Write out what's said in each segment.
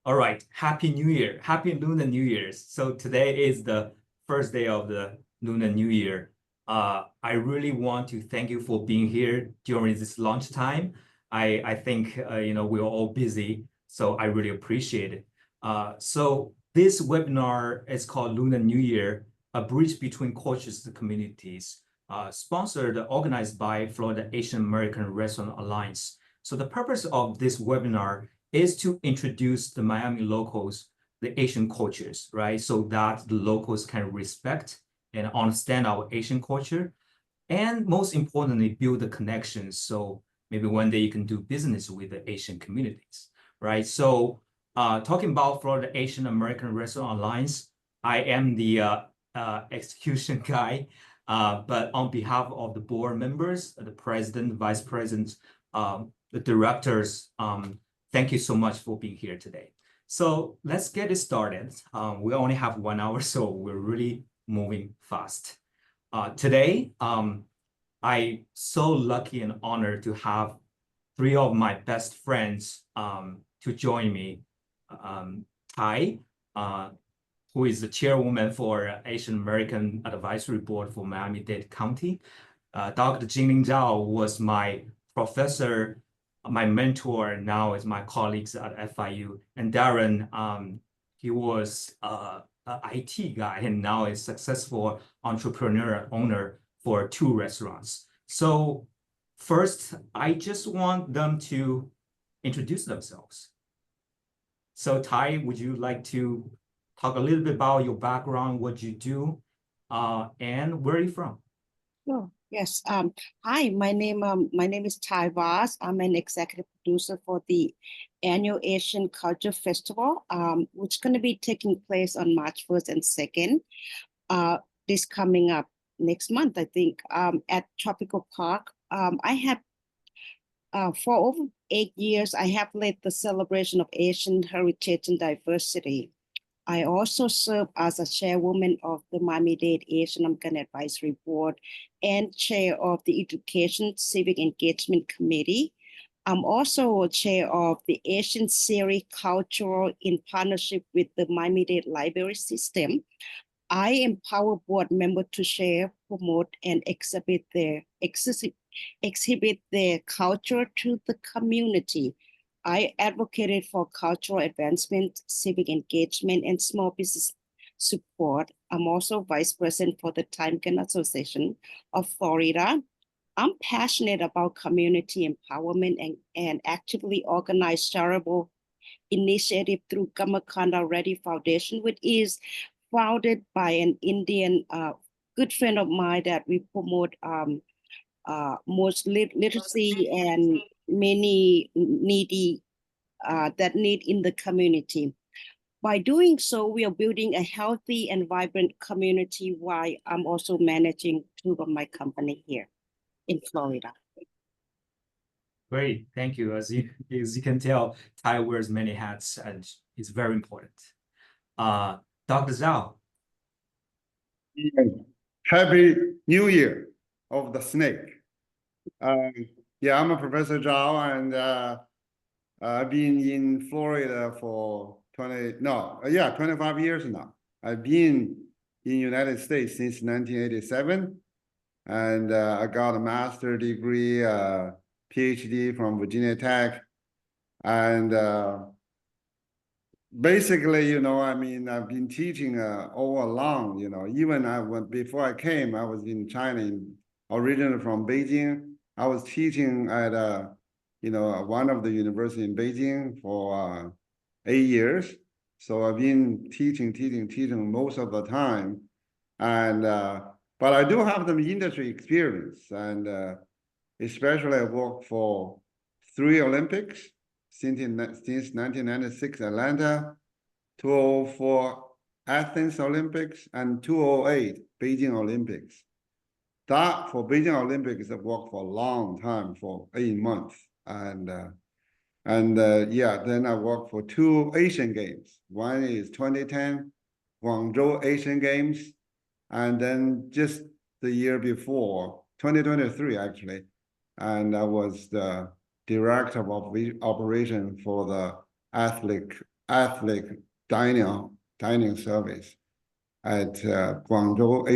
All right, Happy New Year. Happy Lunar New Year's. So today is the first day of the Lunar New Year. I really want to thank you for being here during this launch time. I think we're all busy, so I really appreciate it. So this webinar is called Lunar New Year, a bridge between cultures and communities, sponsored, organized by Florida Asian American Restaurant Alliance. So the purpose of this webinar is to introduce the Miami locals, the Asian cultures, right? So that the locals can respect and understand our Asian culture. And most importantly, build the connections. So maybe one day you can do business with the Asian communities, right? So talking about Florida Asian American Restaurant Alliance, I am the execution guy, but on behalf of the board members, the president, vice president, the directors, thank you so much for being here today. So let's get it started. We only have 1 hour, so we're really moving fast. Today, I'm so lucky and honored to have three of my best friends to join me. Tai, who is the chairwoman for Asian American Advisory Board for Miami-Dade County. Dr. Jingling Zhao was my professor, my mentor, now is my colleagues at FIU. And Darren, he was an IT guy and now is successful entrepreneur owner for 2 restaurants. So first, I just want them to introduce themselves. So Tai, would you like to talk a little bit about your background, what you do, and where are you from? Oh, yes. Hi, my name is Tai Vaz. I'm an executive producer for the annual Asian Culture Festival, which is going to be taking place on March 1st and 2nd. This coming up next month, I think, at Tropical Park. I have for over 8 years, I have led the celebration of Asian heritage and diversity. I also serve as a chairwoman of the Miami-Dade Asian American Advisory Board and chair of the Education Civic Engagement Committee. I'm also a chair of the Asian Series Cultural in partnership with the Miami-Dade Library System. I empower board members to share, promote, and exhibit their culture to the community. I advocated for cultural advancement, civic engagement, and small business support. I'm also vice president for the Timken Association of Florida. I'm passionate about community empowerment and actively organize charitable initiative through Gamakanda Reddy Foundation, which is founded by an Indian good friend of mine that we promote most literacy and many needy that need in the community. By doing so, we are building a healthy and vibrant community while I'm also managing 2 of my company here in Florida. Great, thank you. As you can tell, Tai wears many hats and it's very important. Dr. Zhao. Happy New Year of the snake. Yeah, I'm a Professor Zhao, and I've been in Florida for 25 years now. I've been in United States since 1987, and I got a master's degree, PhD from Virginia Tech, and basically, I've been teaching all along. Even before I came, I was in China, originally from Beijing. I was teaching at one of the universities in Beijing for 8 years. So I've been teaching most of the time, and but I do have some industry experience, and especially I worked for 3 Olympics since 1996 Atlanta, 2004 Athens Olympics, and 2008 Beijing Olympics. That for Beijing Olympics, I worked for a long time, for 8 months, and then I worked for 2 Asian Games. One is 2010 Guangzhou Asian Games, and then just the year before, 2023 actually, and I was the director of operation for the athletic ethnic dining service at Hangzhou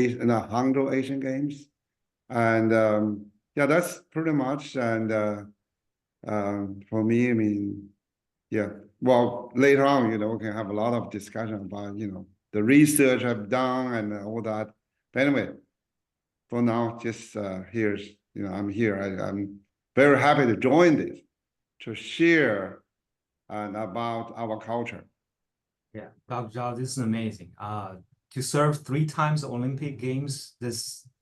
Asian Games. And yeah, that's pretty much. And for me, I mean, yeah, well, later on, you know, we can have a lot of discussion about, you know, the research I've done and all that. But anyway, for now, just here's, you know, I'm here. I'm very happy to join this, to share about our culture. Yeah, Dr. Zhao, this is amazing. To serve 3 times Olympic Games,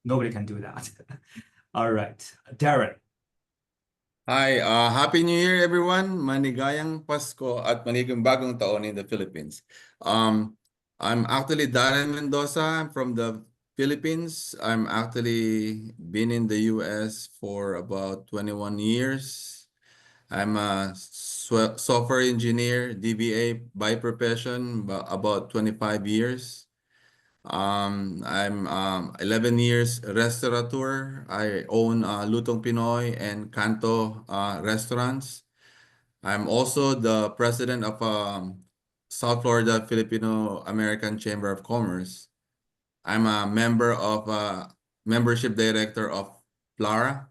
nobody can do that. All right, Darren. Hi, Happy New Year, everyone. Maligayang Pasko at maligayang bagong taon in the Philippines. I'm actually Darren Mendoza. I'm from the Philippines. I'm actually been in the US for about 21 years. I'm a software engineer, DBA by profession, about 25 years. I'm 11 years restaurateur. I own Lutong Pinoy and Kanto restaurants. I'm also the president of South Florida Filipino American Chamber of Commerce. I'm a member of membership director of FLLAARA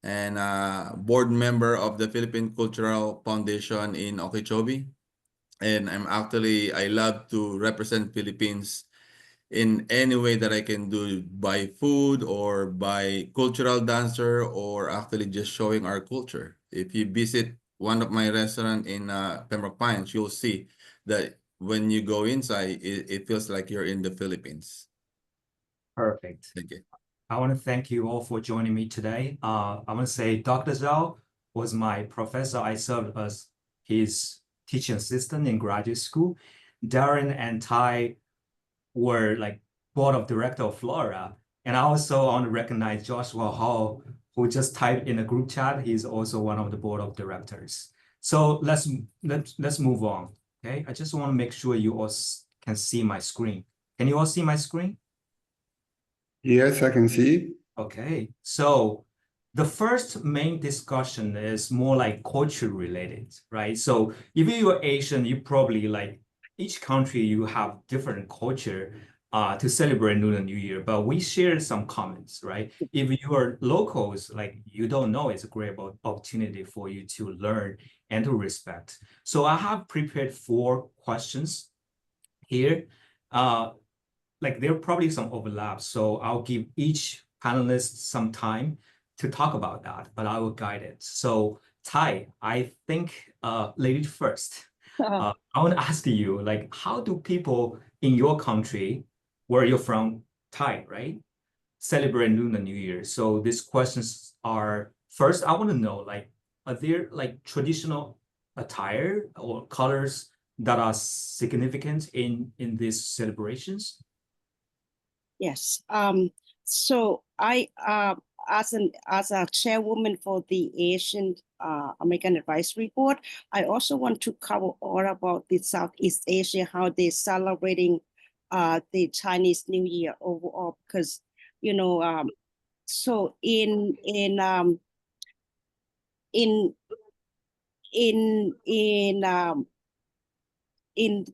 and board member of the Philippine Cultural Foundation in Okeechobee. And I love to represent Philippines in any way that I can do, by food or by cultural dancer, or actually just showing our culture. If you visit one of my restaurant in Pembroke Pines, you'll see that when you go inside, it feels like you're in the Philippines. Perfect. Thank you. I want to thank you all for joining me today. I want to say Dr. Zhao was my professor. I served as his teaching assistant in graduate school. Darren and Tai were like board of director of FLLAARA. And I also want to recognize Joshua Hall, who just typed in the group chat. He's also one of the board of directors. So let's move on. Okay, I just want to make sure you all can see my screen. Can you all see my screen? Yes, I can see. Okay, so the first main discussion is more like culture related, right? So if you're Asian, you probably like each country, you have different culture to celebrate Lunar New Year, but we share some comments, right? If you are locals, like you don't know, it's a great opportunity for you to learn and to respect. So I have prepared 4 questions here. Like there are probably some overlaps, so I'll give each panelist some time to talk about that, but I will guide it. So Tai, I think ladies first. I want to ask you, like, how do people in your country, where you're from, Tai, right, celebrate Lunar New Year? So these questions are, first, I want to know, like, are there like traditional attire or colors that are significant in these celebrations? Yes. So I as a chairwoman for the Asian American Advisory Board, I also want to cover all about the Southeast Asia, how they're celebrating the Chinese New Year overall, because you know so in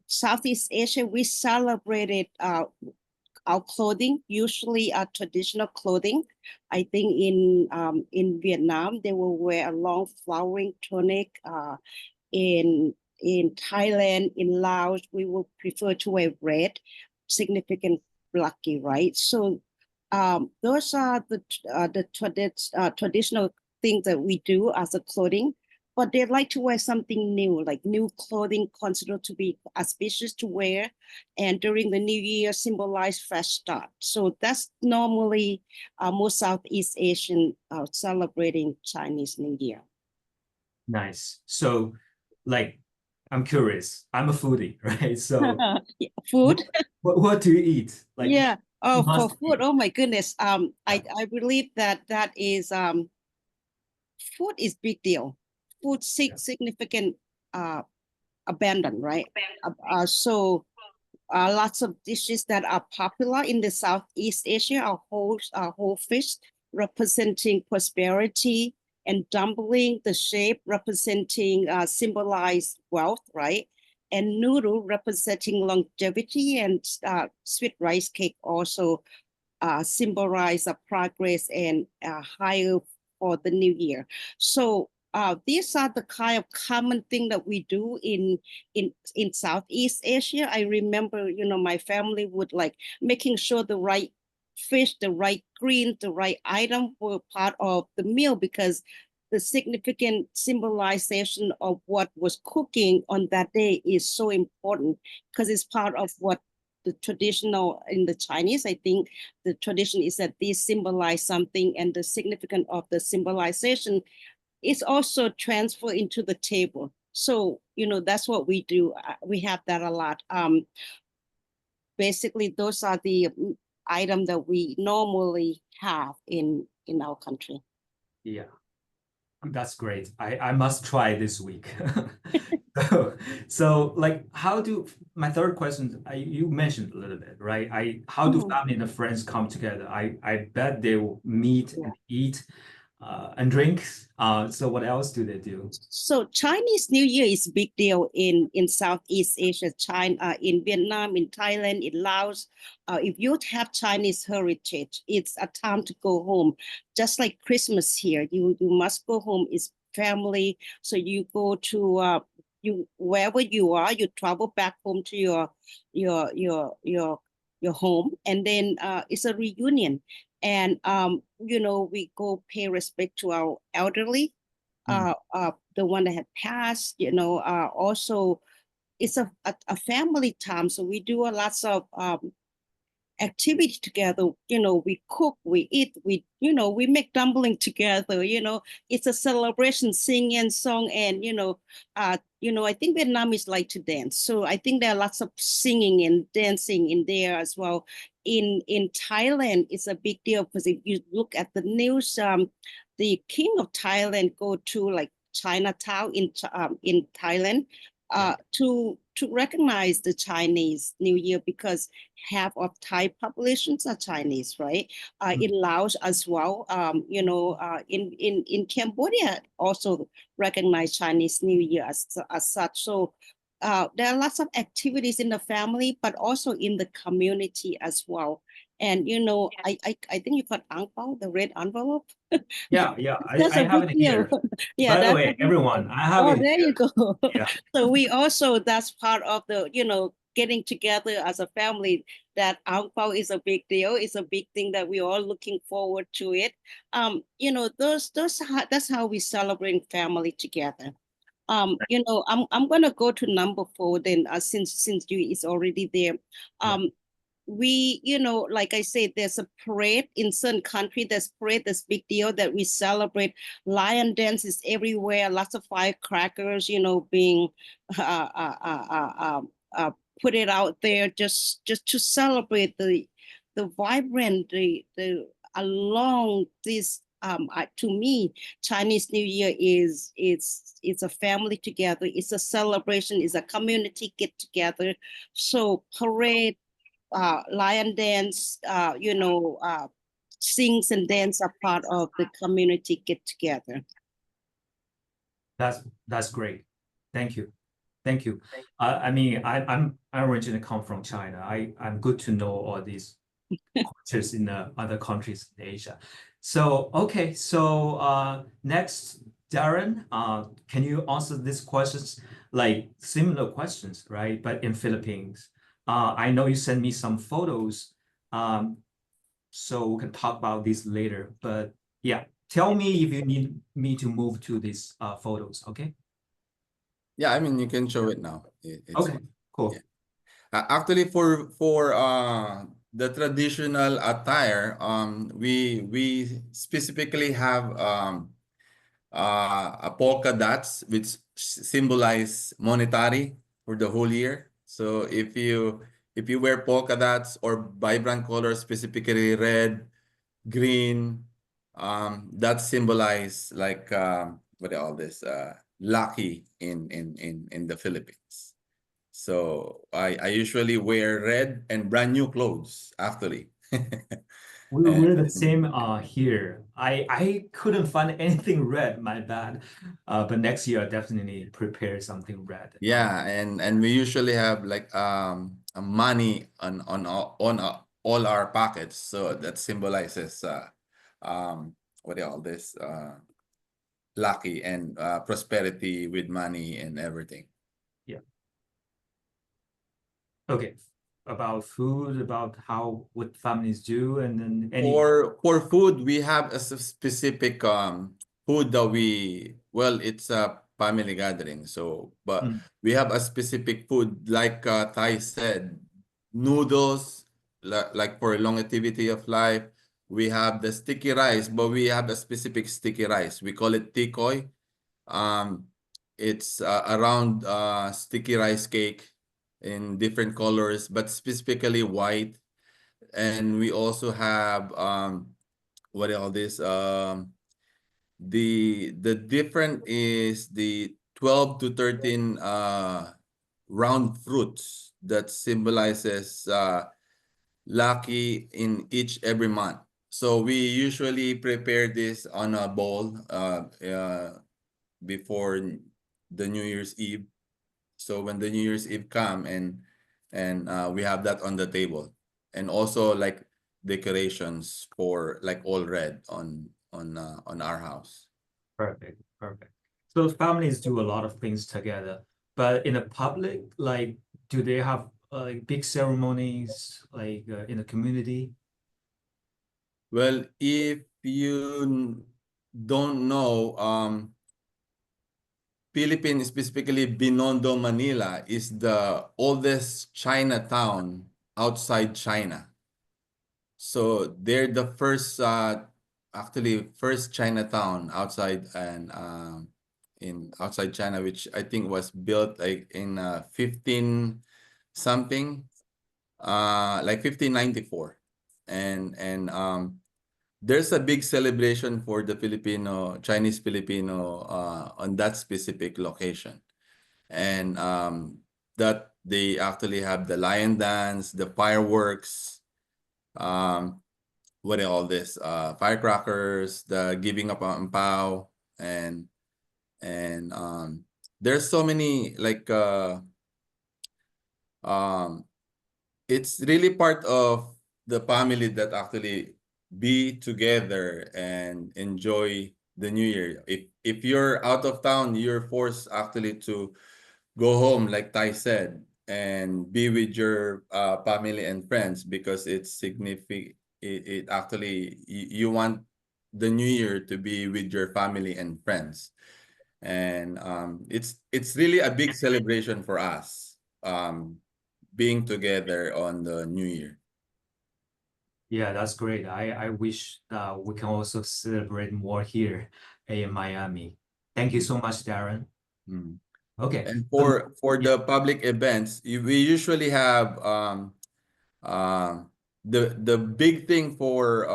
Southeast Asia, we celebrated our clothing, usually traditional clothing. I think in Vietnam, they will wear a long flowering tunic. In Thailand, in Laos, we will prefer to wear red, significant lucky, right? So those are the traditional things that we do as a clothing. But they like to wear something new, like new clothing considered to be auspicious to wear. And during the New Year, symbolize fresh start. So that's normally most Southeast Asian celebrating Chinese New Year. Nice. So, like, I'm curious. I'm a foodie, right? So, food. What do you eat? Like, yeah. Oh, for food. eat. Oh my goodness. I believe that is food is big deal. Food significant abandon, right? So lots of dishes that are popular in the Southeast Asia are whole fish, representing prosperity, and dumpling, the shape representing symbolize wealth, right? and noodle representing longevity, and sweet rice cake also symbolize progress and higher for the new year. So these are the kind of common thing that we do in Southeast Asia. I remember, my family would like making sure the right fish, the right green, the right item were part of the meal, because the significant symbolization of what was cooking on that day is so important, because it's part of what the traditional in the Chinese. I think the tradition is that these symbolize something, and the significance of the symbolization is also transferred into the table. So, that's what we do. We have that a lot. Basically, those are the items that we normally have in our country. Yeah, that's great. I must try this week. So like, my third question, you mentioned a little bit, right? How do family and friends come together? I bet they will meet and eat and drink. So what else do they do? So Chinese New Year is a big deal in Southeast Asia, China, in Vietnam, in Thailand, in Laos. If you have Chinese heritage, it's a time to go home. Just like Christmas here, you must go home. It's family. So you go to wherever you are, you travel back home to your home, and then it's a reunion. And we go pay respect to our elderly, the one that had passed. Also it's a family time, so we do a lots of activity together. We cook, we eat, we make dumpling together. It's a celebration, sing and song, and I think Vietnamese like to dance, so I think there are lots of singing and dancing in there as well. In Thailand, it's a big deal, because if you look at the news, the king of Thailand go to like Chinatown in Thailand to recognize the Chinese New Year, because half of Thai populations are Chinese, right? In Laos as well. In Cambodia also recognize Chinese New Year as such. So there are lots of activities in the family, but also in the community as well. And I think you got ang pao, the red envelope. Yeah, That's I a have big it deal. here. Yeah, By the that's way, everyone, I have it there here. you go. Yeah. So we also, that's part of the, getting together as a family. That ang pao is a big deal. It's a big thing that we're all looking forward to it. That's how we celebrate family together. I'm gonna go to number 4 then, since you is already there. We, like I said, there's a parade in certain country. There's parade, this big deal that we celebrate. Lion dance is everywhere. Lots of firecrackers, being put it out there just to celebrate the vibrant, the along this. To me, Chinese New Year is it's a family together. It's a celebration. It's a community get together. So parade, lion dance, sings and dance are part of the community get together. That's great. Thank you. Thank you. I mean, I originally come from China. I'm good to know all these cultures in the other countries in Asia. So okay, so next, Darren, can you answer these questions, like similar questions, right? But in Philippines. I know you sent me some photos, so we can talk about this later. But yeah, tell me if you need me to move to these photos, okay? Yeah, I mean, you can show it now. It's Okay, fine. cool. Yeah. Actually, for the traditional attire, we specifically have a polka dots, which symbolize monetary for the whole year. So if you wear polka dots or vibrant colors, specifically red, green, that symbolize like what they call this, lucky in the Philippines. So I usually wear red and brand new clothes, actually. We're the same here. I couldn't find anything red, my bad. But next year I'll definitely prepare something red. Yeah, and we usually have like money all our pockets, so that symbolizes what do you call this lucky and prosperity with money and everything. Yeah. Okay. About food, about what families do, and then any. For food, we have a specific food that it's a family gathering, so but Mm, we have a specific food like Thai said, noodles like for longevity of life. We have the sticky rice, but we have a specific sticky rice. We call it tikoy. Um, it's around sticky rice cake in different colors, but specifically white. And we also have what do you call this the different is the 12 to 13 round fruits that symbolizes lucky in each every month. So we usually prepare this on a bowl before the New Year's Eve. So when the New Year's Eve come and we have that on the table, and also like decorations for like all red on our house. perfect, perfect. So families do a lot of things together, but in a public, like, do they have like big ceremonies like in the community? Well, if you don't know, Philippines, specifically Binondo, Manila, is the oldest Chinatown outside China. So they're the first, actually first Chinatown outside and in outside China, which I think was built like in 15 something, like 1594, and there's a big celebration for the Chinese Filipino on that specific location, and that they actually have the lion dance, the fireworks. What are all this firecrackers, the giving up ang pao, and there's so many like um it's really part of the family that actually be together and enjoy the new year. If you're out of town, you're forced actually to go home, like Ty said, and be with your family and friends, because it's significant. It actually you want the new year to be with your family and friends, and it's really a big celebration for us, being together on the new year. Yeah, that's great. I wish we can also celebrate more here in Miami. Thank you so much, Darren. Mm. Okay. And So, for yeah. the public events, we usually have the big thing for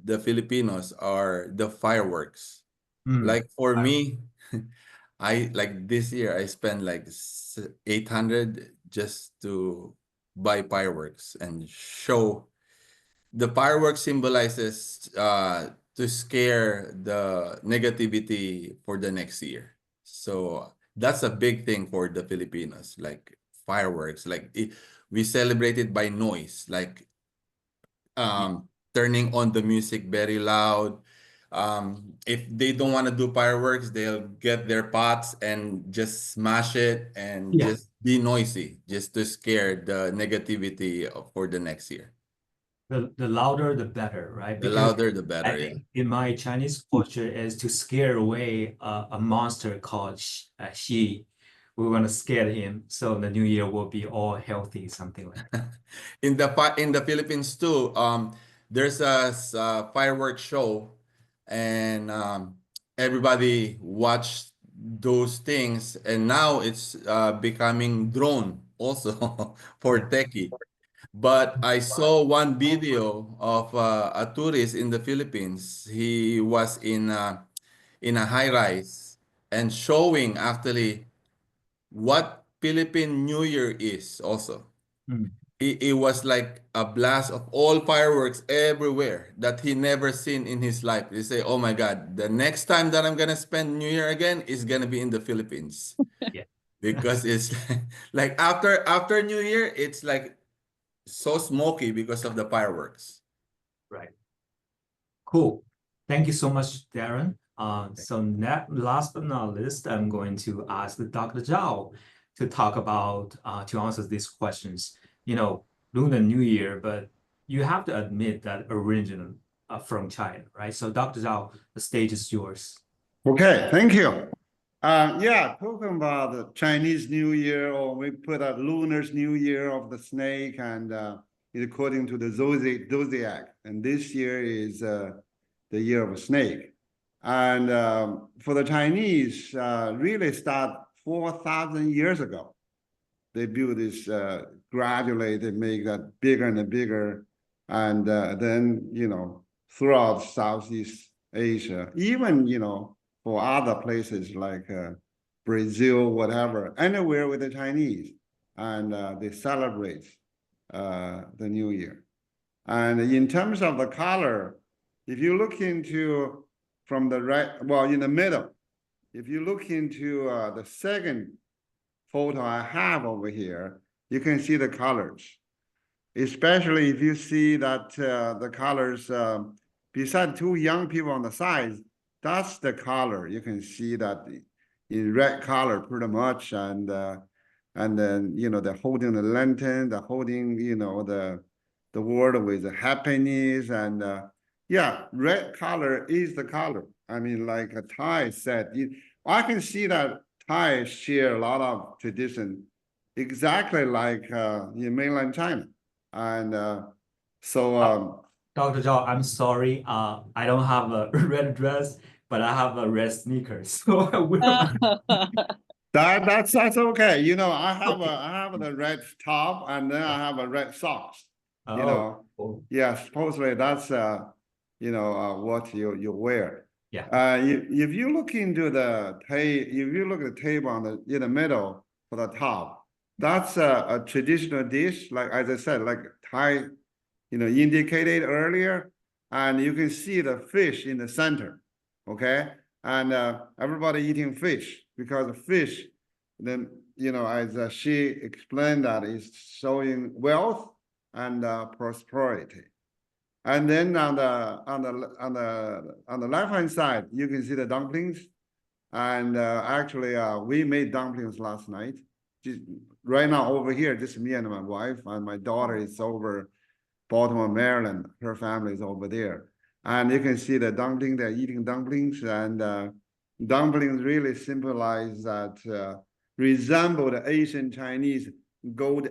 the Filipinos are the fireworks. Mm, Like for me, I like this year I spent like 800 just to buy fireworks and show. The fireworks symbolizes to scare the negativity for the next year. So that's a big thing for the Filipinos, like fireworks. Like we celebrate it by noise, like turning on the music very loud. If they don't want to do fireworks, they'll get their pots and just smash it and Yeah, just be noisy, just to scare the negativity for the next year. the louder the better, right? The Because louder, the better, I yeah. think in my Chinese culture is to scare away a monster called Xi. We want to scare him, so the new year will be all healthy, something like that. In the Philippines too, there's a fireworks show, and everybody watched those things, and now it's becoming drone also for Yeah. techie. But I saw one video of a tourist in the Philippines. He was in a high rise and showing actually what Philippine New Year is also. Mm. it was like a blast of all fireworks everywhere that he never seen in his life. He say, "Oh my God, the next time that I'm gonna spend New Year again is gonna be in the Philippines." Yeah. Because it's like after New Year, it's like so smoky because of the fireworks. Right. Cool. Thank you so much, Darren. So last but not least, I'm going to ask Dr. Zhao to talk about to answer these questions. You know, Lunar New Year, but you have to admit that original from China, right? So Dr. Zhao, the stage is yours. Okay, thank you. Yeah, talking about the Chinese New Year, or we put a Lunar New Year of the snake, and it's according to the zodiac. And this year is the year of a snake. And for the Chinese, really start 4,000 years ago. They build this gradually, they make that bigger and bigger. And then, throughout Southeast Asia, even, for other places like Brazil, whatever, anywhere with the Chinese, and they celebrate the New Year. And in terms of the color, if you look into from the right, well, in the middle, if you look into the second photo I have over here, you can see the colors. Especially if you see that the colors, beside two young people on the sides, that's the color. You can see that in red color pretty much, and then they're holding the lantern, they're holding the word with the happiness, and yeah, red color is the color. I mean, like a Thai said, I can see that Thai share a lot of tradition, exactly like in mainland China. And so Dr. Zhao, I'm sorry. I don't have a red dress, but I have a red sneakers. So I will. that's okay. I Okay. have the red top, and then I have a red socks. Oh, cool. Yeah, supposedly that's what you wear. Yeah. If you look into if you look at the table in the middle for the top, that's a traditional dish, like as I said, like Thai, indicated earlier, and you can see the fish in the center, okay? And everybody eating fish, because fish, then, as she explained, that is showing wealth and prosperity. And then on the left hand side, you can see the dumplings. And actually, we made dumplings last night. Right now over here, just me and my wife, and my daughter is over Baltimore, Maryland. Her family is over there. And you can see the dumpling, they're eating dumplings, and dumplings really symbolize that, resemble the Asian Chinese gold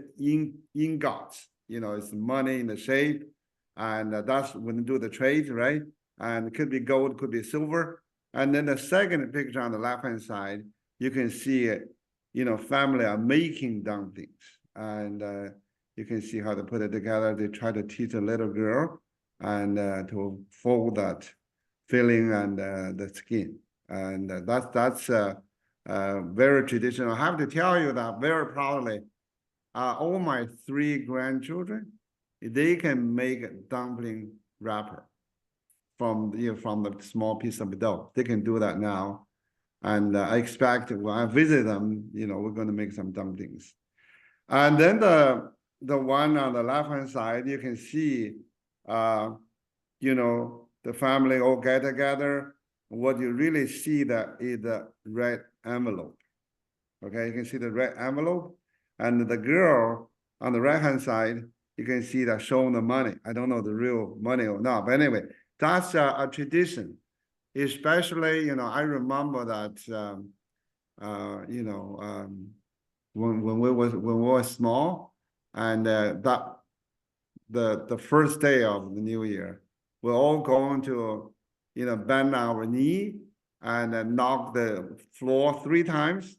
ingots. It's money in the shape, and that's when you do the trade, right? And it could be gold, could be silver. And then the second picture on the left-hand side, you can see it, family are making dumplings. And you can see how they put it together. They try to teach a little girl and to fold that filling and the skin. And that's very traditional. I have to tell you that very proudly, all my 3 grandchildren, they can make a dumpling wrapper from the small piece of dough. They can do that now. And I expect when I visit them, we're going to make some dumplings. And then the one on the left-hand side, you can see, the family all get together. What you really see that is the red envelope. Okay, you can see the red envelope, and the girl on the right-hand side, you can see that showing the money. I don't know the real money or not, but anyway, that's a tradition. Especially, I remember that, when we were small, and that the first day of the New Year, we're all going to, bend our knee and knock the floor 3 times.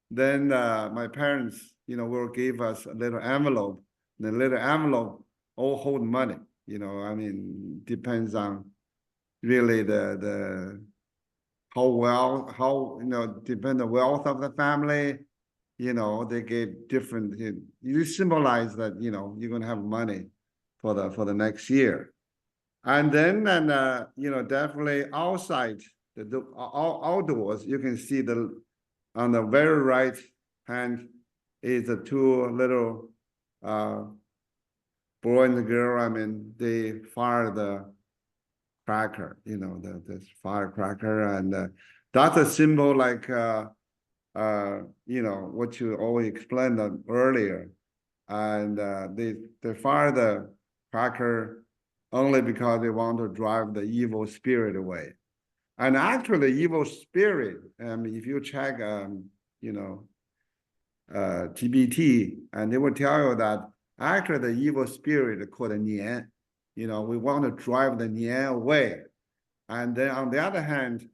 Then my parents, will give us a little envelope. The little envelope all hold money. I mean, depends on really the how depend the wealth of the family. you know, they gave different, you symbolize that, you know, you're gonna have money for the next year. And then, you know, definitely outside, outdoors, you can see on the very right hand is the two little boy and the girl. I mean, they fire the cracker, you know, the firecracker, and that's a symbol like you know, what you always explained earlier. And they fire the cracker only because they want to drive the evil spirit away. And actually, evil spirit, if you check, you know, TBT, and they will tell you that actually the evil spirit called Nian, you know, we want to drive the Nian away. And then on the other hand,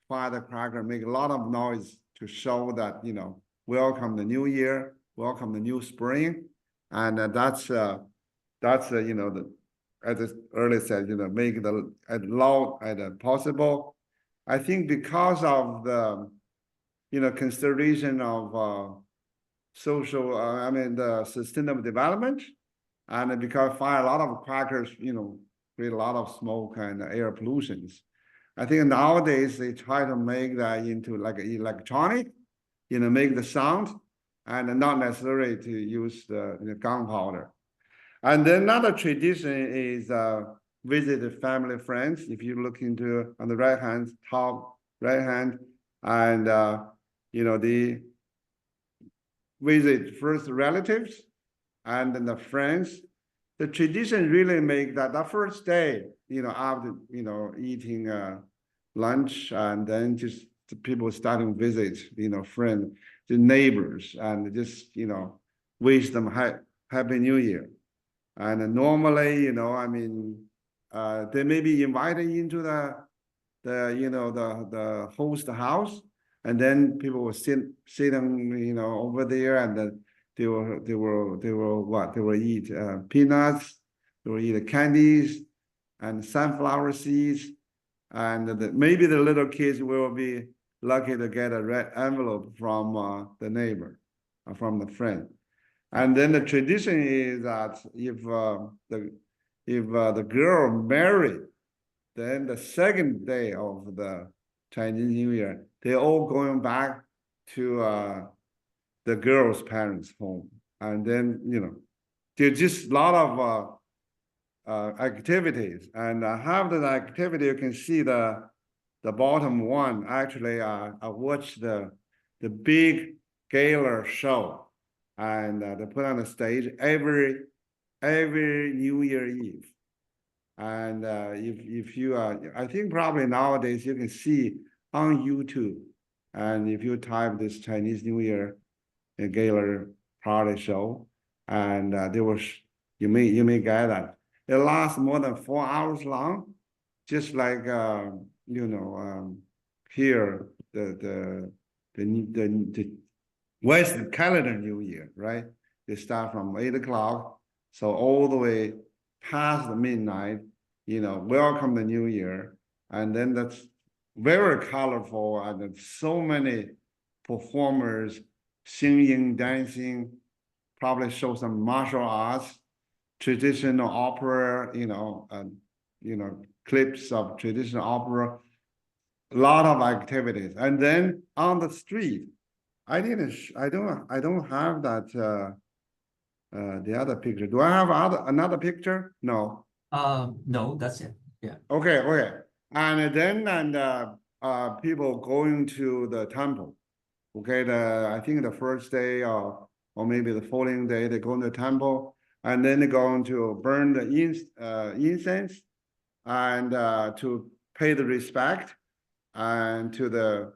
fire the cracker, make a lot of noise to show that, you know, welcome the new year, welcome the new spring. And that's you know, as I earlier said, you know, make it as loud as possible. I think because of the, you know, consideration of social, I mean, the sustainable development, and because fire a lot of crackers, you know, create a lot of smoke and air pollutions. I think nowadays they try to make that into like electronic, you know, make the sound, and not necessarily to use the gunpowder. And then another tradition is visit the family friends. If you look into on the right hand, top right hand, and you know, the visit first relatives and then the friends. The tradition really make that the first day, you know, after, you know, eating lunch, and then just the people starting visit, you know, friends, the neighbors, and just, you know, wish them happy new year. And normally, you know, I mean, they may be invited into you know, the host house, and then people will sit you know, over there, and then they will what? They will eat peanuts, they will eat candies and sunflower seeds, and maybe the little kids will be lucky to get a red envelope from the neighbor, from the friend. And then the tradition is that if the girl married, then the second day of the Chinese New Year, they're all going back to the girl's parents' home. And then, you know, there's just a lot of activities. And half of the activity, you can see the bottom one. Actually, I watched the big gala show, and they put on the stage every New Year Eve. And if you I think probably nowadays you can see on YouTube, and if you type this Chinese New Year gala party show, and there was, you may get that it lasts more than 4 hours long, just like you know, here the Western calendar New Year, right? They start from 8 o'clock, so all the way past midnight, you know, welcome the new year. And then that's very colorful, and so many performers singing, dancing, probably show some martial arts, traditional opera, you know, clips of traditional opera, a lot of activities. And then on the street, I don't have that the other picture. Do I have another picture? No. No, that's it. Yeah. Okay. And then people going to the temple. Okay, I think the first day or maybe the following day, they go to the temple, and then they're going to burn the incense, and to pay the respect and to the,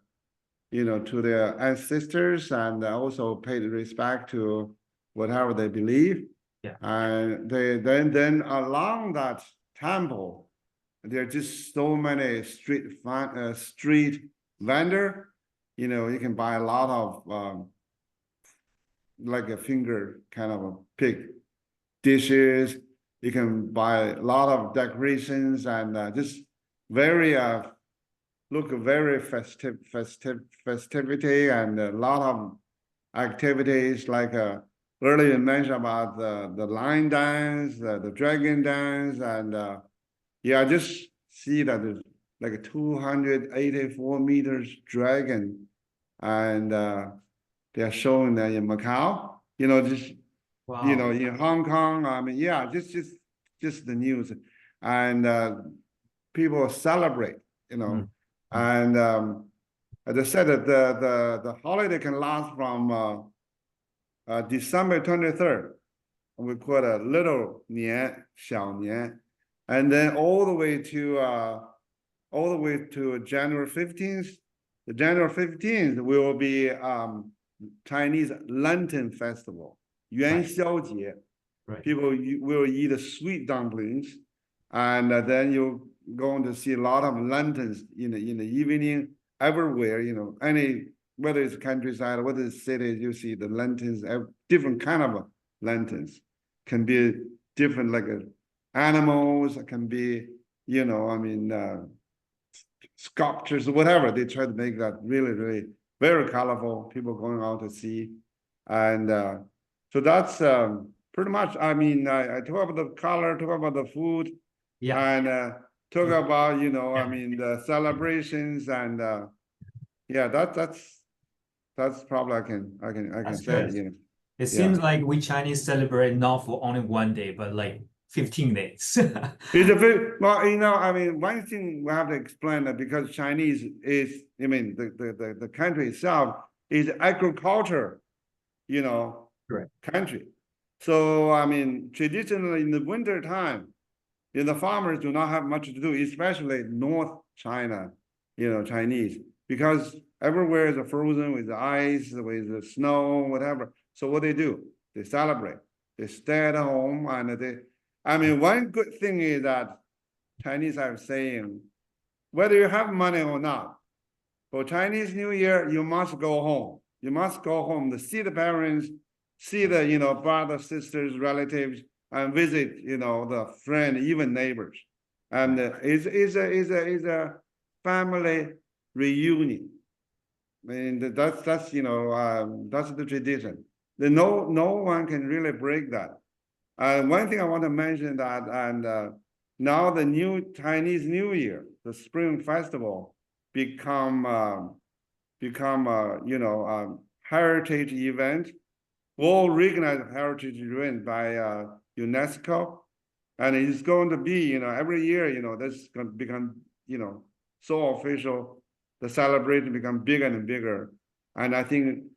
you know, to their ancestors, and also pay the respect to whatever they believe. Yeah. And they then along that temple, there are just so many street vendor. You know, you can buy a lot of like a finger kind of a pig dishes. You can buy a lot of decorations, and just very look very festivity, and a lot of activities like earlier you mentioned about the line dance, the dragon dance, and yeah, I just see that there's like a 284 meters dragon, and they're showing that in Macau. You know, just you know, in Hong Kong. I mean, yeah, just the news, and people celebrate. You know, and as I said, that the holiday can last from December 23rd. We call it a little nian, 小年, and then all the way to January 15th. The January 15th will be Chinese Lantern Festival, 元宵节. Right. People will eat sweet dumplings, and then you're going to see a lot of lanterns in the evening everywhere. You know, whether it's countryside, whether it's cities, you see the lanterns, different kind of lanterns. Can be different, like animals, it can be, you know, I mean, sculptures, whatever. They try to make that really, really very colorful, people going out to see. And so that's pretty much, I mean, I talk about the color, talk about the food, and talk about, you know, I mean, the celebrations, and yeah, that's probably I can say, you know. It seems like we Chinese celebrate not for only one day, but like 15 days. It's a bit, well, you know, I mean, one thing we have to explain that because Chinese is, I mean, the country itself is agriculture, you know, country. So, I mean, traditionally in the winter time, you know, the farmers do not have much to do, especially North China, you know, Chinese, because everywhere is frozen with the ice, with the snow, whatever. So what they do, they celebrate, they stay at home, and I mean, one good thing is that Chinese are saying, whether you have money or not, for Chinese New Year, you must go home. You must go home to see the parents, see the, you know, brothers, sisters, relatives, and visit, you know, the friend, even neighbors. And it's a family reunion. I mean, that's you know, that's the tradition. No one can really break that. One thing I want to mention that, and now the new Chinese New Year, the Spring Festival, become you know, heritage event, world recognized heritage event by UNESCO, and it's going to be, you know, every year, you know, that's going to become, you know, so official. The celebration become bigger and bigger, and I think.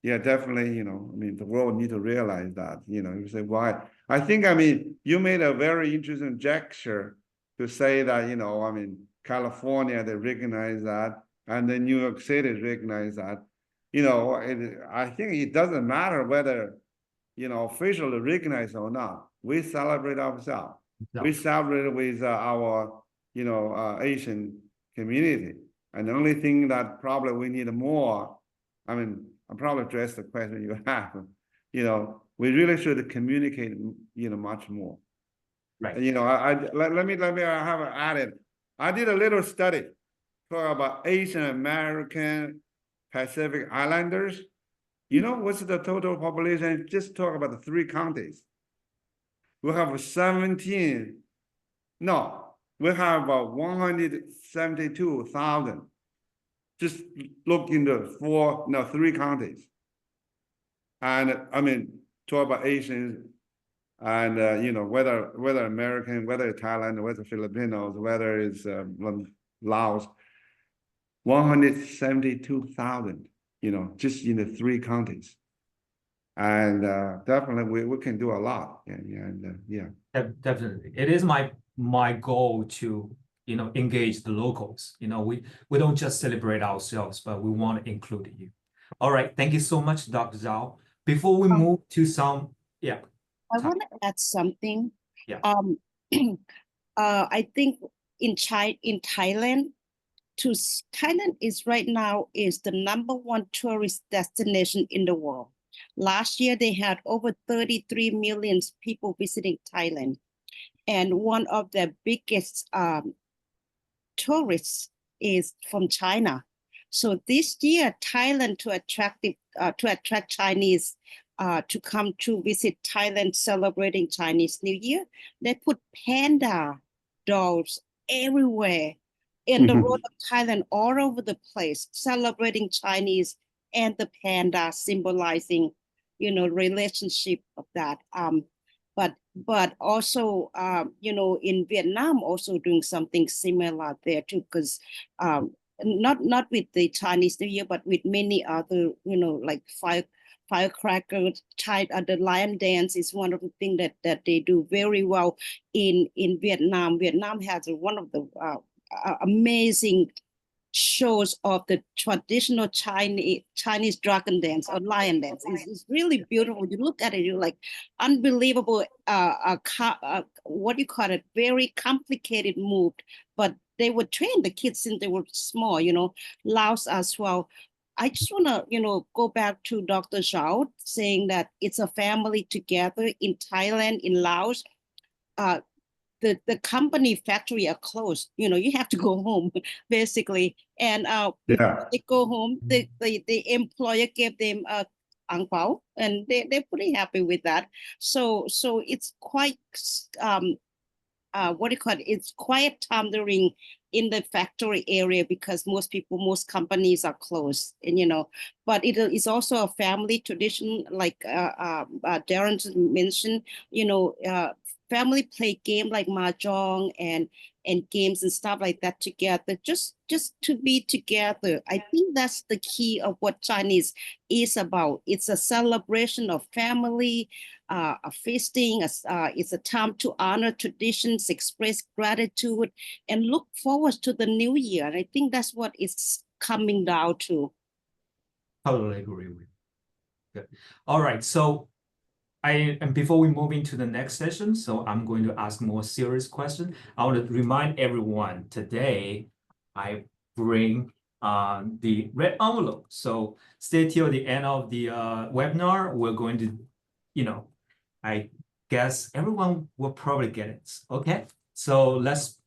Yeah, definitely, you know, I mean, the world need to realize that, you know, you say, why? I think, I mean, you made a very interesting gesture to say that, you know, I mean, California, they recognize that, and then New York City recognize that. You know, I think it doesn't matter whether, you know, officially recognized or not. We celebrate ourselves. We celebrate with our, you know, Asian community. And the only thing that probably we need more, I mean, I'll probably address the question you have. You know, we really should communicate, you know, much more. Right. And, you know, let me have added. I did a little study talk about Asian American Pacific Islanders. You know, what's the total population? Just talk about the 3 counties. We have 17. No, we have 172,000. Just look in the 3 counties. And I mean, talk about Asians, and you know, whether American, whether Thailand, whether Filipinos, whether it's Laos, 172,000, you know, just in the 3 counties. And definitely we can do a lot. Yeah. Definitely. It is my goal to, you know, engage the locals. You know, we don't just celebrate ourselves, but we want to include you. All right. Thank you so much, Dr. Zhao. Before we move to some, I want to add something. Yeah. I think in Thailand, Thailand is right now is the #1 tourist destination in the world. Last year, they had over 33 million people visiting Thailand. And one of the biggest tourists is from China. So this year, Thailand, to attract to attract Chinese to come to visit Thailand celebrating Chinese New Year. They put panda dolls everywhere in the road of Thailand, all over the place, celebrating Chinese and the panda, symbolizing, relationship of that. But also, in Vietnam, also doing something similar there too, because not with the Chinese New Year, but with many other, like firecrackers. The lion dance is one of the things that they do very well in Vietnam. Vietnam has one of the amazing shows of the traditional Chinese dragon dance or lion dance. It's really beautiful. You look at it, you're like, unbelievable. What do you call it? Very complicated move, but they would train the kids since they were small. Laos as well. I just want to, go back to Dr. Zhao saying that it's a family together in Thailand, in Laos. The company factory are closed. You have to go home basically. And before they go home, the employer gave them a ang pao, and they're pretty happy with that. So it's quite what do you call it? It's quiet time during in the factory area because most companies are closed, and but it is also a family tradition, like Darren mentioned. Family play game like mahjong and games and stuff like that together, just to be together. I think that's the key of what Chinese is about. It's a celebration of family, a feasting. It's a time to honor traditions, express gratitude, and look forward to the new year. And I think that's what it's coming down to. Totally agree with you. Good. All right, so and before we move into the next session, so I'm going to ask more serious question. I want to remind everyone today I bring the red envelope. So stay till the end of the webinar. We're going to, I guess everyone will probably get it. Okay, so let's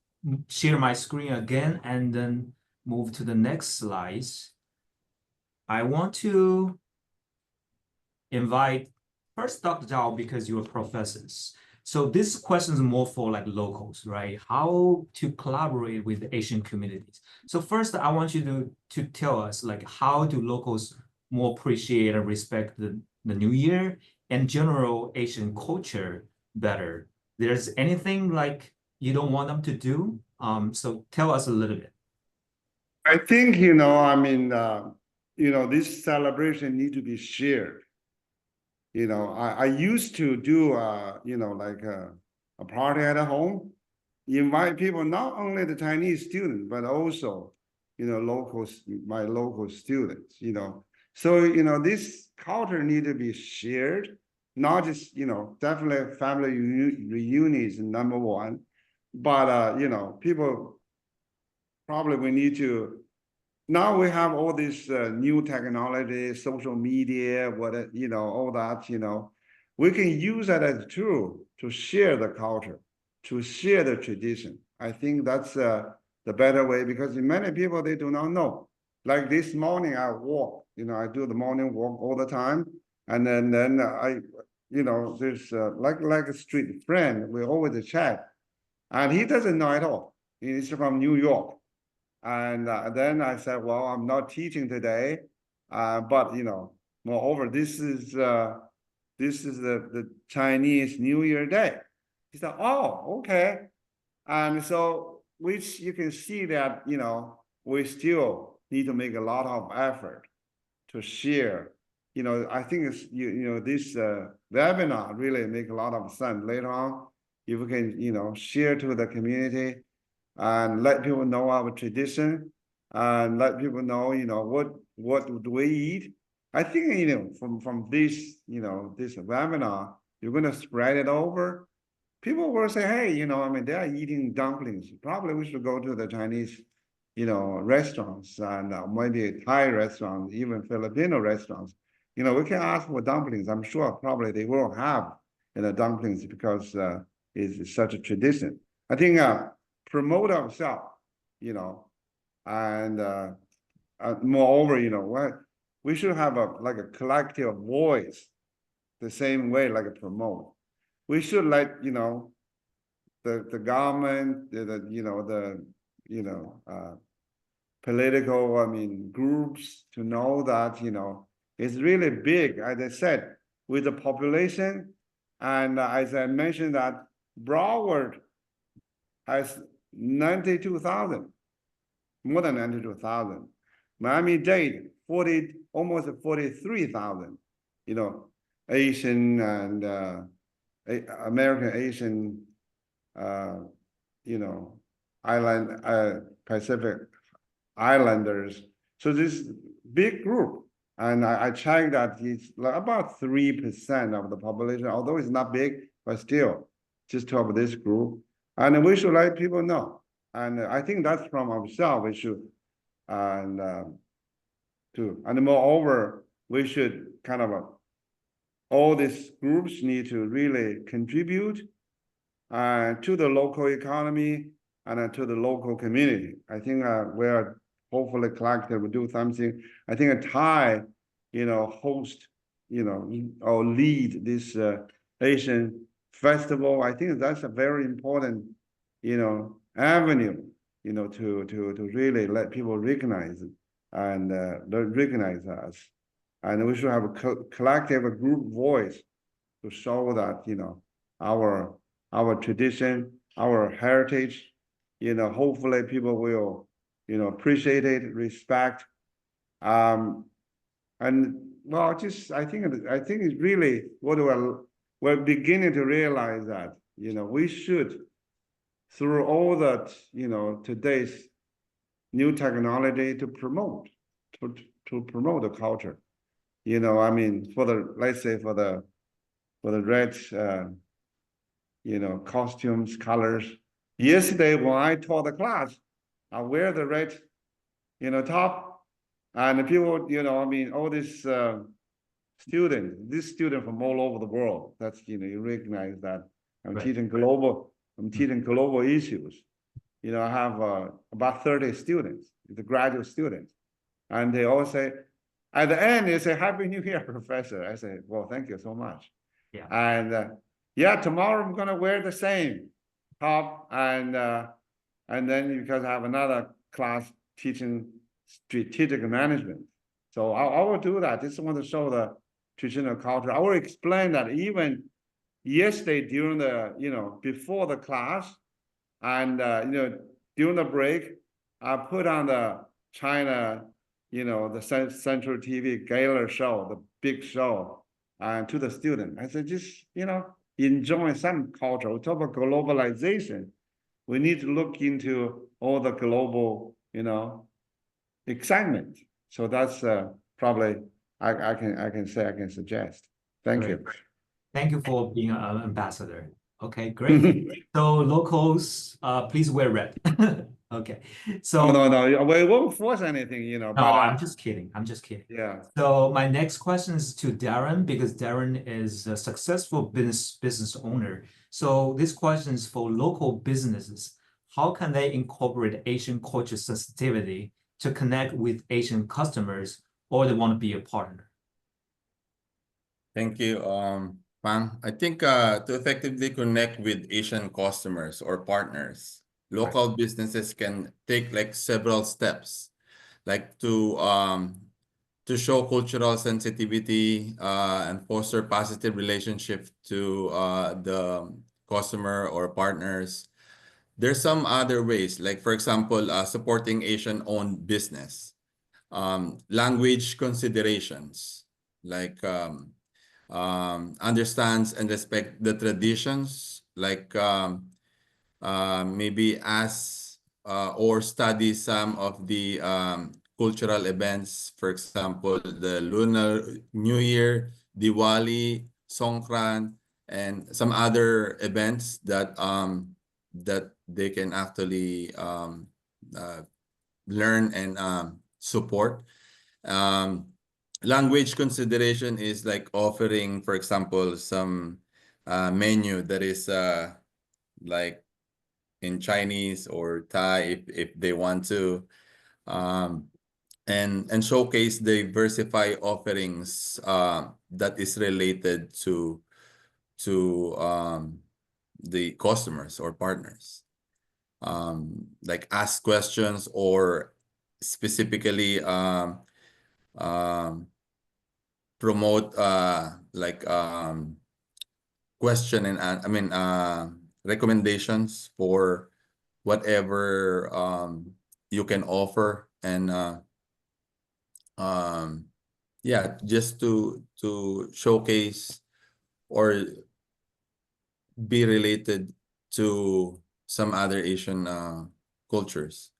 share my screen again and then move to the next slides. I want to invite first, Dr. Zhao, because you're professors. So this question is more for like locals, right? How to collaborate with the Asian communities. So first, I want you to tell us, like, how do locals more appreciate and respect the New Year and general Asian culture better? There's anything like you don't want them to do? So tell us a little bit. I think, this celebration need to be shared. I used to do, like a party at home, invite people, not only the Chinese students, but also, my local students, So, this culture need to be shared, not just, definitely family reunion is number one, but, people probably we need to. Now we have all this new technology, social media, all that, we can use that as a tool to share the culture, to share the tradition. I think that's the better way, because many people, they do not know. Like this morning I walk, I do the morning walk all the time. And then I, there's like a street friend, we always chat, and he doesn't know at all. He's from New York. And then I said, well, I'm not teaching today, but moreover, this is the Chinese New Year day. He said, oh, okay. And so, which you can see that we still need to make a lot of effort to share. I think it's this webinar really make a lot of sense later on. If we can share to the community and let people know our tradition, and let people know, what do we eat. I think, from this, this webinar, you're going to spread it over. People will say, hey, they are eating dumplings. Probably we should go to the Chinese, restaurants, and maybe Thai restaurants, even Filipino restaurants. We can ask for dumplings. I'm sure probably they will have, dumplings, because it's such a tradition. I think promote ourselves, and moreover, we should have like a collective voice, the same way like a promote. We should let, you know, the government, political, I mean, groups to know that, you know, it's really big, as I said, with the population. And as I mentioned that Broward has 92,000, more than 92,000. Miami-Dade, almost 43,000, you know, Asian and American Asian, you know, Pacific Islanders. So this big group, and I checked that it's like about 3% of the population, although it's not big, but still, just to have this group. And we should let people know. And I think that's from ourselves, we should, and moreover, we should kind of, all these groups need to really contribute to the local economy and to the local community. I think we're hopefully collective will do something. I think a Thai, you know, host, you know, or lead this Asian festival. I think that's a very important, you know, avenue, you know, to really let people recognize it and recognize us. And we should have a collective, a group voice to show that, you know, our tradition, our heritage, you know, hopefully people will, you know, appreciate it, respect. And well, just I think it's really what we're beginning to realize that, you know, we should, through all that, you know, today's new technology to promote the culture. You know, I mean, for the, let's say for the red, you know, costumes, colors. Yesterday, when I taught the class, I wear the red, you know, top, and the people, you know, I mean, all these students from all over the world. That's, you know, you recognize that I'm teaching global issues. You know, I have about 30 students, the graduate students, and they all say, at the end, they say, "Happy New Year, Professor." I say, "Well, thank you so much." Yeah. And yeah, tomorrow I'm gonna wear the same top, and then because I have another class teaching strategic management, so I will do that. Just want to show the traditional culture. I will explain that even yesterday during the, you know, before the class, and you know, during the break, I put on the China, you know, the Central TV gala show, the big show, and to the student. I said, just, you know, enjoy some culture. We talk about globalization. We need to look into all the global, you know, excitement. So that's probably I can suggest. Thank you. Thank you for being an ambassador. Okay, great. So locals, please wear red. Okay. So no, we won't force anything, you know. no, but I'm just kidding. I'm just kidding. Yeah. So my next question is to Darren, because Darren is a successful business owner. So this question is for local businesses. How can they incorporate Asian culture sensitivity to connect with Asian customers, or they want to be a partner? Thank you, Pang. I think to effectively connect with Asian customers or partners, local businesses can take like several steps, like to show cultural sensitivity and foster positive relationship to the customer or partners. There's some other ways, like for example, supporting Asian-owned business, language considerations, like understands and respect the traditions, like maybe ask or study some of the cultural events, for example, the Lunar New Year, Diwali, Songkran, and some other events that that they can actually learn and support. Language consideration is like offering, for example, some menu that is like in Chinese or Thai if they want to. and showcase diversify offerings that is related to the customers or partners. Like ask questions or specifically promote like question and recommendations for whatever you can offer, and yeah, just to showcase or be related to some other Asian cultures.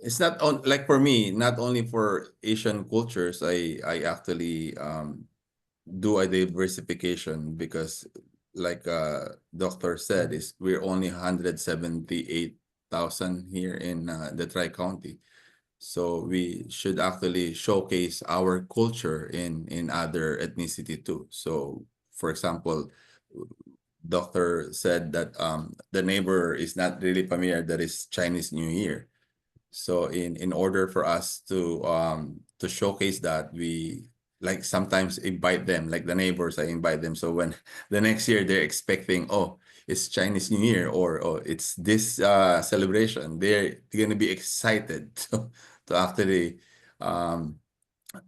It's not on, like for me, not only for Asian cultures, I actually do a diversification, because like doctor said, is we're only 178,000 here in the Tri-County. So we should actually showcase our culture in other ethnicity too. So for example, doctor said that the neighbor is not really familiar that is Chinese New Year. So in order for us to showcase that, we like sometimes invite them, like the neighbors, I invite them. So when the next year they're expecting, oh, it's Chinese New Year, or oh, it's this celebration, they're gonna be excited to actually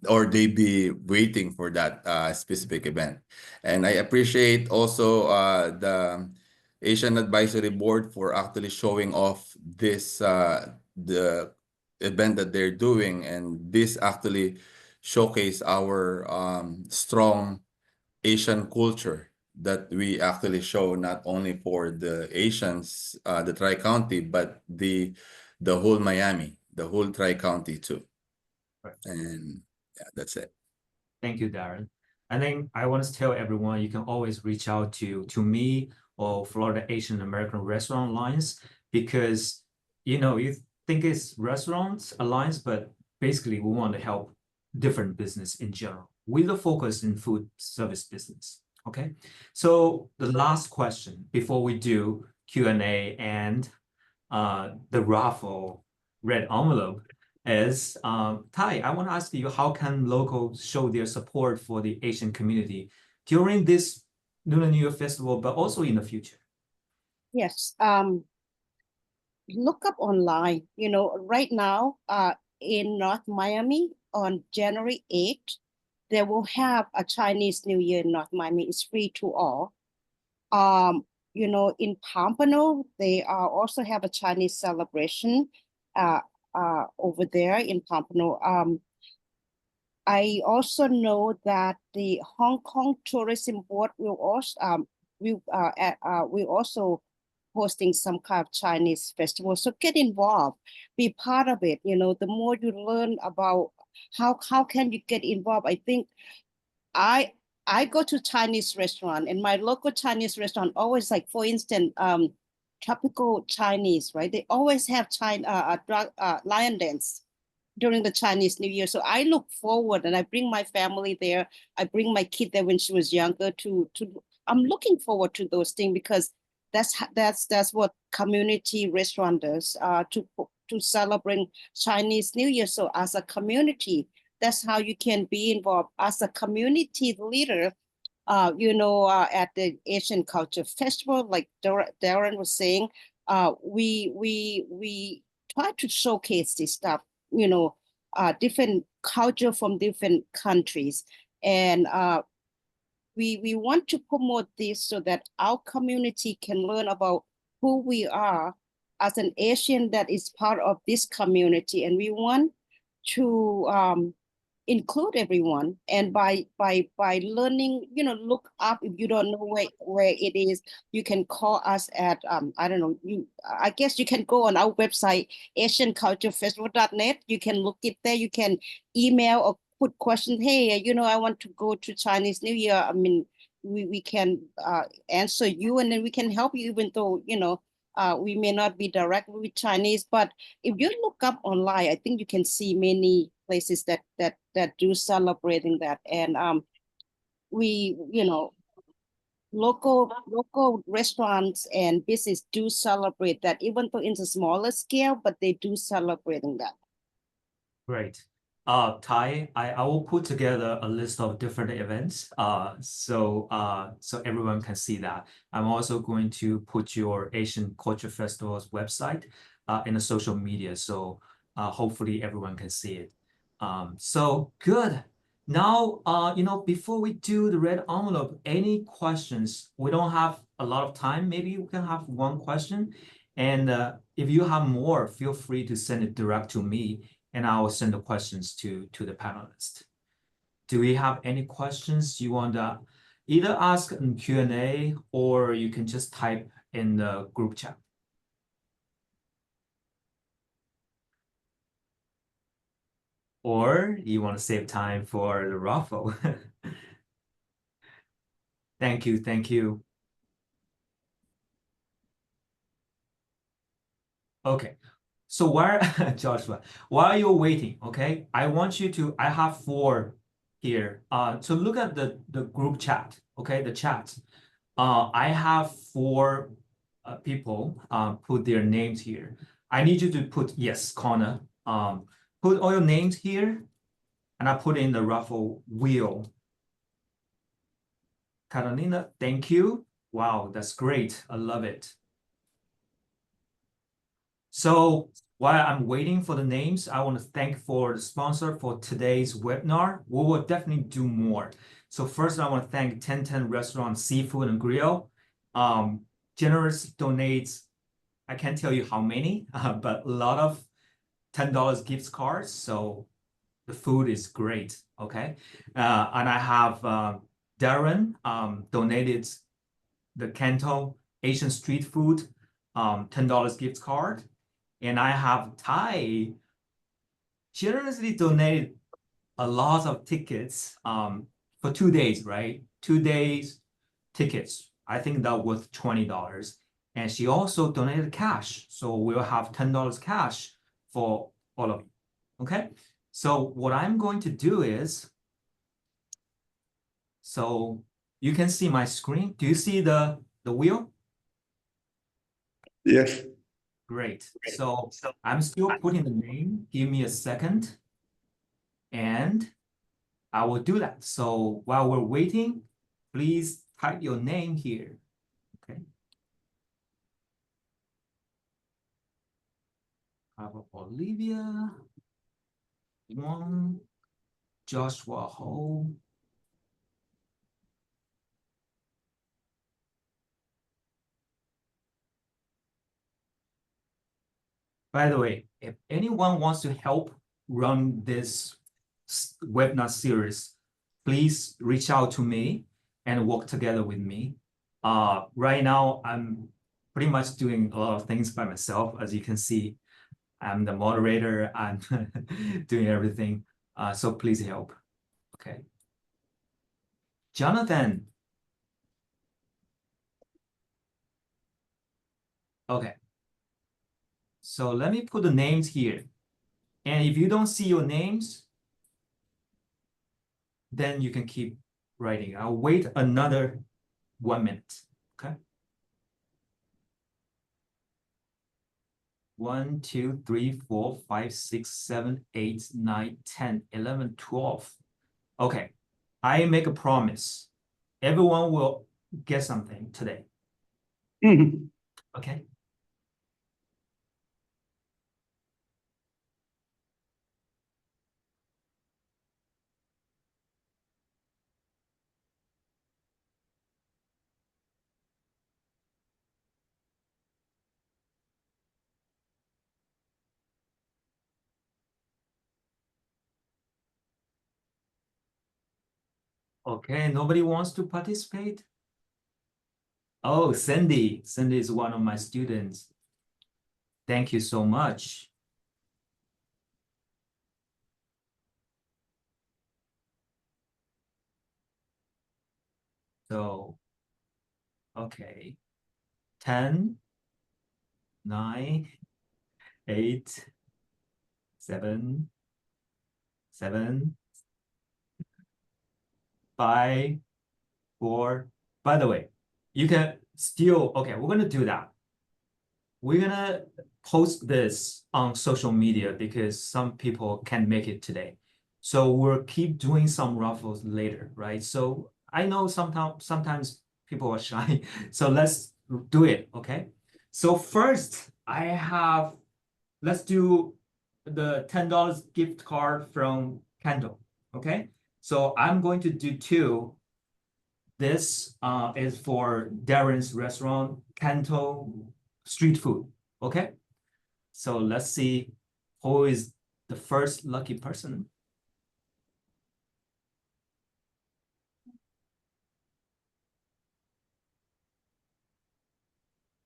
or they be waiting for that specific event. And I appreciate also the Asian Advisory Board for actually showing off this the event that they're doing, and this actually showcase our strong Asian culture that we actually show not only for the Asians, the Tri-County, but the whole Miami, the whole Tri-County too. Right. And yeah, that's it. Thank you, Darren. I think I want to tell everyone you can always reach out to me or Florida Asian American Restaurant Alliance, because you think it's Restaurants Alliance, but basically we want to help different business in general with a focus in food service business. Okay, so the last question before we do Q&A and the raffle red envelope is, Ty, I want to ask you, how can locals show their support for the Asian community during this Lunar New Year festival, but also in the future? Yes, look up online. Right now, in North Miami on January 8th, they will have a Chinese New Year in North Miami. It's free to all. In Pompano, they also have a Chinese celebration over there in Pompano. I also know that the Hong Kong Tourism Board will also hosting some kind of Chinese festival. So get involved, be part of it. The more you learn about how can you get involved. I think I go to Chinese restaurant, and my local Chinese restaurant always, like, for instance, tropical Chinese, right? They always have lion dance during the Chinese New Year. So I look forward, and I bring my family there. I bring my kid there when she was younger I'm looking forward to those things, because that's what community restaurant does, to celebrate Chinese New Year. So as a community, that's how you can be involved as a community leader. At the Asian Culture Festival, like Darren was saying, we try to showcase this stuff, different culture from different countries. And we want to promote this so that our community can learn about who we are as an Asian that is part of this community. And we want to include everyone. And by learning, look up. If you don't know where it is, you can call us at I don't know, I guess you can go on our website, asianculturefestival.net. You can look it there. You can email or put questions. Hey, I want to go to Chinese New Year. I mean, we can answer you, and then we can help you, even though we may not be directly with Chinese. But if you look up online, I think you can see many places that do celebrating that. And local restaurants and business do celebrate that, even though in a smaller scale, but they do celebrating that. Great. Ty, I will put together a list of different events, so everyone can see that. I'm also going to put your Asian Culture Festival's website in the social media, so hopefully everyone can see it. So good. Now, before we do the red envelope, any questions? We don't have a lot of time. Maybe we can have one question. And if you have more, feel free to send it direct to me, and I will send the questions to the panelists. Do we have any questions you want to either ask in Q&A, or you can just type in the group chat? Or you want to save time for the raffle? Thank you, thank you. Okay, so while Joshua, while you're waiting, okay, I want you to, I have 4 here. So look at the group chat, okay, the chat. I have 4 people put their names here. I need you to put, yes, Connor, put all your names here, and I put in the raffle wheel. Carolina, thank you. Wow, that's great. I love it. So while I'm waiting for the names, I want to thank for the sponsor for today's webinar. We will definitely do more. So first, I want to thank 1010 Restaurant Seafood and Grill. Generous donates, I can't tell you how many, but a lot of $10 gift cards. So the food is great, okay? And I have Darren donated the Kanto Asian street food $10 gift card. And I have Ty generously donated a lot of tickets for 2 days, right? 2 days tickets. I think that worth $20. And she also donated cash. So we'll have $10 cash for all of you. Okay. So what I'm going to do is, so you can see my screen. Do you see the wheel? Yes. Great. So I'm still putting the name. Give me a second. And I will do that. So while we're waiting, please type your name here. Okay. Have Olivia, Wong, Joshua Ho. By the way, if anyone wants to help run this webinar series, please reach out to me and work together with me. Right now, I'm pretty much doing a lot of things by myself. As you can see, I'm the moderator. I'm doing everything. So please help. Okay. Jonathan. Okay. So let me put the names here. And if you don't see your names, then you can keep writing. I'll wait another 1 minute. Okay. 1, 2, 3, 4, 5, 6, 7, 8, 9, 10, 11, 12. Okay. I make a promise. Everyone will get something today. Okay. Okay, nobody wants to participate? Oh, Cindy. Cindy is one of my students. Thank you so much. So, okay. 10, 9, 8, 7, 7, 5, 4. By the way, you can still, okay, we're going to do that. We're going to post this on social media because some people can't make it today. So we'll keep doing some raffles later, right? So I know sometimes people are shy. So let's do it, okay? So first let's do the $10 gift card from Kendall, okay? So I'm going to do two. This is for Darren's restaurant, Kanto Street Food, okay? So let's see who is the first lucky person.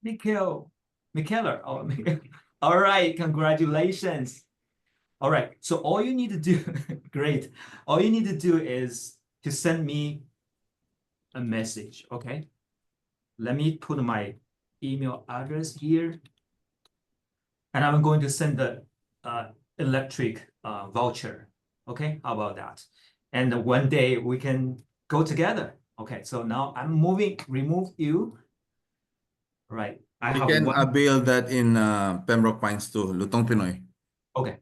Mikhail, oh, all right, congratulations. All right, so all you need to do, great. All you need to do is to send me a message, okay? Let me put my email address here. And I'm going to send the electric voucher, okay? How about that? And one day we can go together. Okay, so now I'm remove you. Right, I You have can one. avail that in Pembroke Pines too, Lutong Pinoy. Okay,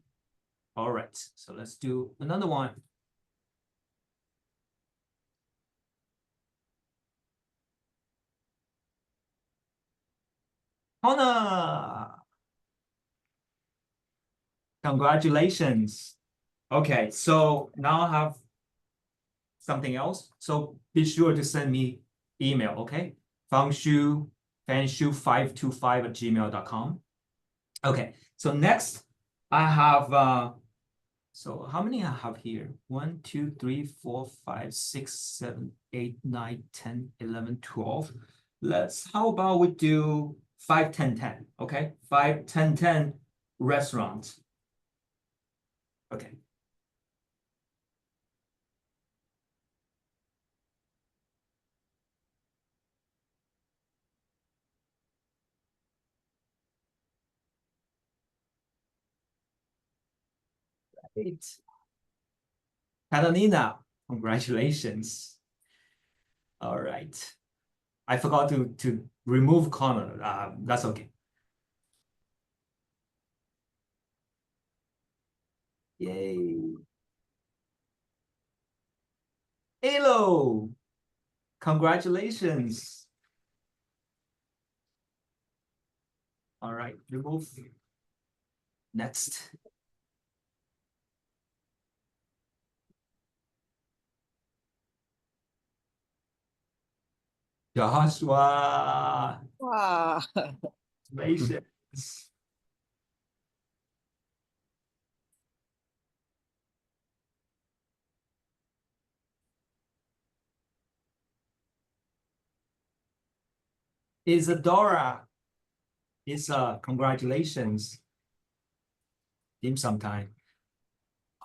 all right, so let's do another one. Hona, congratulations. Okay, so now I have something else. So be sure to send me email, okay? fanshu525@gmail.com. Okay, so next I have so how many I have here? 1, 2, 3, 4, 5, 6, 7, 8, 9, 10, 11, 12. How about we do 5, 10, 10, okay? 5, 10, 10 restaurants. Okay. Great. Catalina, congratulations. All right. I forgot to remove Connor. That's okay. Yay. Hello. Congratulations. All right, remove. Next. Joshua. Wow. Congratulations. Isadora. Congratulations. Dim sum time.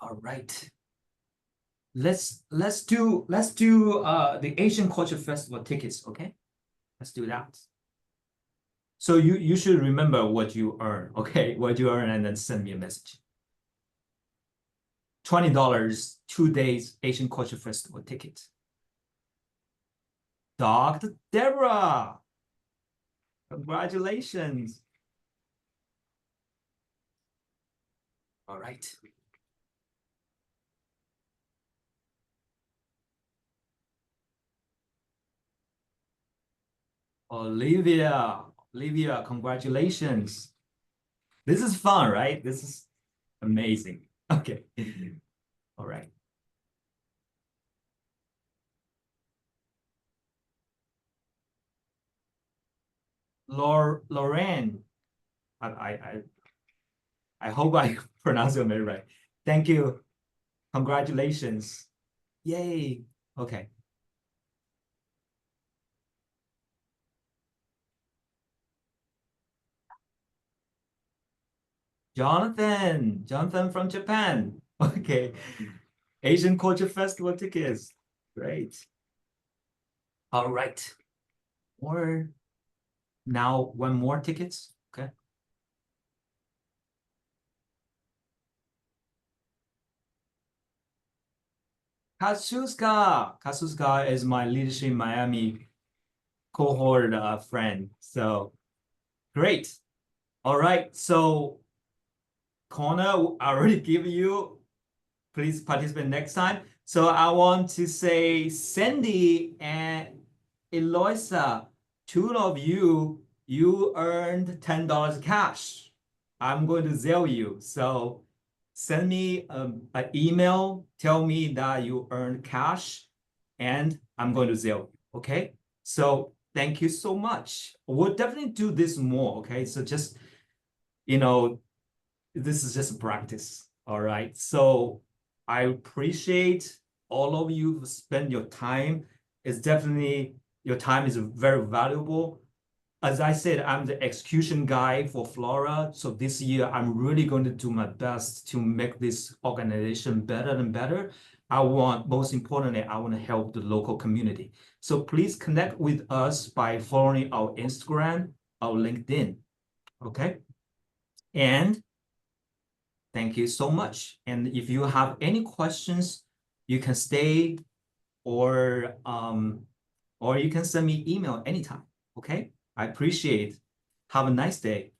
All right. Let's do the Asian Culture Festival tickets, okay? Let's do that. So you should remember what you earn, okay? What you earn and then send me a message. $20, 2 days Asian Culture Festival tickets. Dr. Deborah. Congratulations. All right. Olivia, congratulations. This is fun, right? This is amazing. Okay. All right. Lorraine, I hope I pronounce your name right. Thank you. Congratulations. Yay. Okay. Jonathan from Japan. Okay. Asian Culture Festival tickets. Great. All right. Now one more tickets. Okay. Kasuska is my Leadership Miami cohort friend. So great. All right. So Kona, I already give you please participate next time. So I want to say Sandy and Eloisa, two of you, you earned $10 cash. I'm going to Zelle you. So send me an email, tell me that you earned cash, and I'm going to Zelle you, okay? So thank you so much. We'll definitely do this more, okay? So just, you know, this is just practice, all right? So I appreciate all of you who spend your time. It's definitely, your time is very valuable. As I said, I'm the execution guy for FLLAARA. So this year, I'm really going to do my best to make this organization better and better. Most importantly, I want to help the local community. So please connect with us by following our Instagram, our LinkedIn, okay? And thank you so much. And if you have any questions, you can stay or you can send me email anytime, okay? I appreciate it. Have a nice day.